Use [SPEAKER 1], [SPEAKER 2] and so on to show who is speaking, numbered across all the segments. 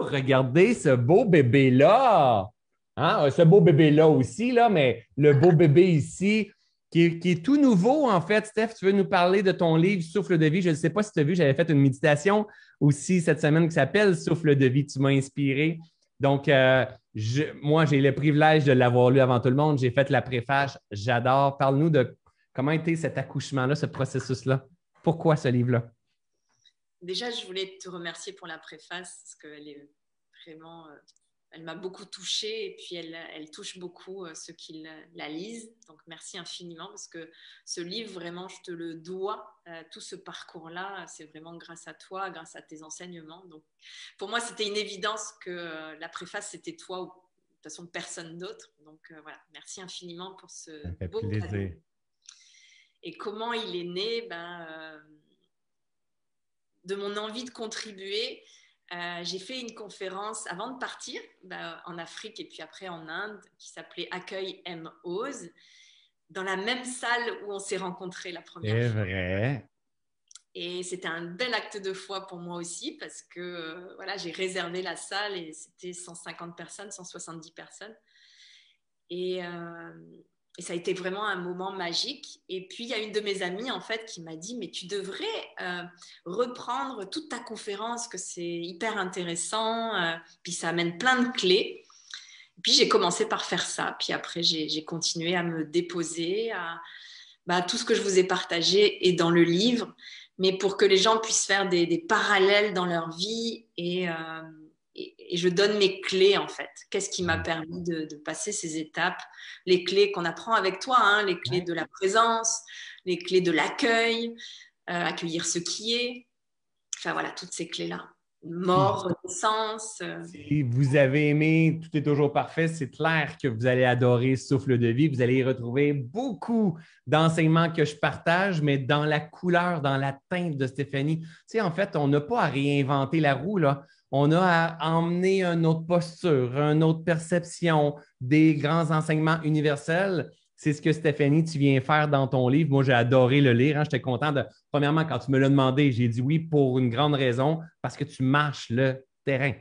[SPEAKER 1] Regardez ce beau bébé-là. Hein? Ce beau bébé-là aussi, là, mais le beau bébé ici, qui est tout nouveau, en fait. Steph, tu veux nous parler de ton livre Souffle de vie? Je ne sais pas si tu as vu, j'avais fait une méditation aussi cette semaine qui s'appelle Souffle de vie. Tu m'as inspiré. Donc, moi, j'ai le privilège de l'avoir lu avant tout le monde. J'ai fait la préface. J'adore. Parle-nous de comment était cet accouchement-là, ce processus-là. Pourquoi ce livre-là?
[SPEAKER 2] Déjà, je voulais te remercier pour la préface parce qu'elle est vraiment, elle m'a beaucoup touchée et puis elle touche beaucoup ceux qui la lisent. Donc, merci infiniment parce que ce livre, vraiment, je te le dois. Tout ce parcours-là, c'est vraiment grâce à toi, grâce à tes enseignements. Donc, pour moi, c'était une évidence que la préface, c'était toi ou de toute façon personne d'autre. Donc, voilà, merci infiniment pour ce
[SPEAKER 1] Ça fait
[SPEAKER 2] beau cadeau.
[SPEAKER 1] plaisir.
[SPEAKER 2] Et comment il est né de mon envie de contribuer. J'ai fait une conférence avant de partir en Afrique et puis après en Inde qui s'appelait Accueil M. Ose dans la même salle où on s'est rencontrés la première
[SPEAKER 1] C'est
[SPEAKER 2] fois.
[SPEAKER 1] vrai.
[SPEAKER 2] Et c'était un bel acte de foi pour moi aussi parce que voilà, j'ai réservé la salle et c'était 150 personnes, 170 personnes. Et ça a été vraiment un moment magique. Et puis, il y a une de mes amies, en fait, qui m'a dit, mais tu devrais reprendre toute ta conférence, que c'est hyper intéressant, puis ça amène plein de clés. Puis, j'ai commencé par faire ça. Puis après, j'ai continué à me déposer à tout ce que je vous ai partagé et dans le livre, mais pour que les gens puissent faire des parallèles dans leur vie et je donne mes clés en fait. Qu'est-ce qui m'a permis de passer ces étapes? Les clés qu'on apprend avec toi, hein, les clés de la présence, les clés de l'accueil, accueillir ce qui est. Enfin voilà, toutes ces clés-là.
[SPEAKER 1] Puis,
[SPEAKER 2] Mort, renaissance.
[SPEAKER 1] si vous avez aimé Tout est toujours parfait, c'est clair que vous allez adorer Souffle de vie. Vous allez y retrouver beaucoup d'enseignements que je partage, mais dans la couleur, dans la teinte de Stéphanie. Tu sais, en fait, on n'a pas à réinventer la roue, là. On a à emmener une autre posture, une autre perception, des grands enseignements universels. C'est ce que Stéphanie, tu viens faire dans ton livre. Moi, j'ai adoré le lire. Hein. J'étais content de. Premièrement, quand tu me l'as demandé, j'ai dit oui pour une grande raison, parce que tu marches le terrain,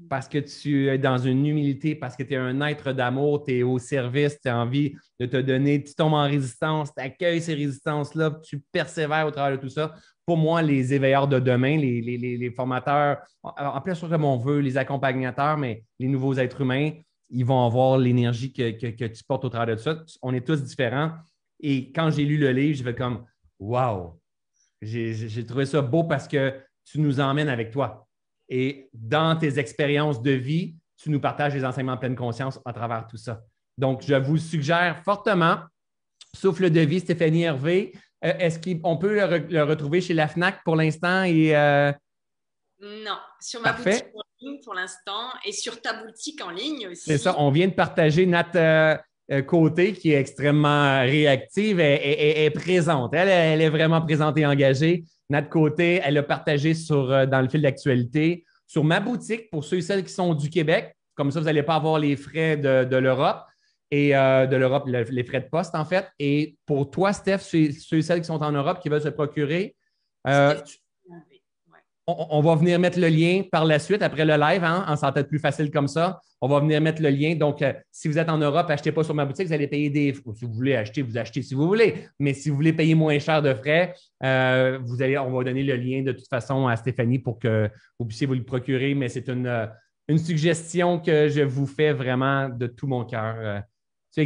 [SPEAKER 1] parce que tu es dans une humilité, parce que tu es un être d'amour, tu es au service, tu as envie de te donner, tu tombes en résistance, tu accueilles ces résistances-là, tu persévères au travers de tout ça. Pour moi, les éveilleurs de demain, les formateurs, en plus comme on veut, les accompagnateurs, mais les nouveaux êtres humains, ils vont avoir l'énergie que tu portes au travers de ça. On est tous différents. Et quand j'ai lu le livre, je vais comme wow! J'ai trouvé ça beau parce que tu nous emmènes avec toi. Et dans tes expériences de vie, tu nous partages les enseignements en pleine conscience à travers tout ça. Donc, je vous suggère fortement Souffle de vie, Stéphanie Hervé. Est-ce qu'on peut le retrouver chez la FNAC pour l'instant?
[SPEAKER 2] Non, sur ma boutique
[SPEAKER 1] Parfait.
[SPEAKER 2] en ligne pour l'instant et sur ta boutique en ligne
[SPEAKER 1] C'est ça.
[SPEAKER 2] aussi.
[SPEAKER 1] On vient de partager Nat Côté, qui est extrêmement réactive, est présente. Elle est vraiment présente et engagée. Nat Côté, elle a partagé dans le fil d'actualité sur ma boutique pour ceux et celles qui sont du Québec. Comme ça, vous n'allez pas avoir les frais de l'Europe et de l'Europe, les frais de poste, en fait. Et pour toi, Steph, ceux et celles qui sont en Europe qui veulent se procurer, euh,
[SPEAKER 2] Stéphanie Hervé, ouais.
[SPEAKER 1] on va venir mettre le lien par la suite, après le live, hein, en s'entend plus facile comme ça. On va venir mettre le lien. Donc, si vous êtes en Europe, achetez pas sur ma boutique, vous allez payer des. Si vous voulez acheter, vous achetez si vous voulez. Mais si vous voulez payer moins cher de frais, on va donner le lien de toute façon à Stéphanie pour que vous puissiez vous le procurer. Mais c'est une suggestion que je vous fais vraiment de tout mon cœur. C'est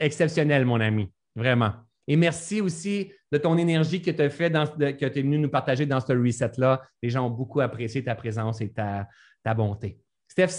[SPEAKER 1] exceptionnel, mon ami. Vraiment. Et merci aussi de ton énergie que tu as fait, que tu es venu nous partager dans ce reset-là. Les gens ont beaucoup apprécié ta présence et ta bonté. Steph,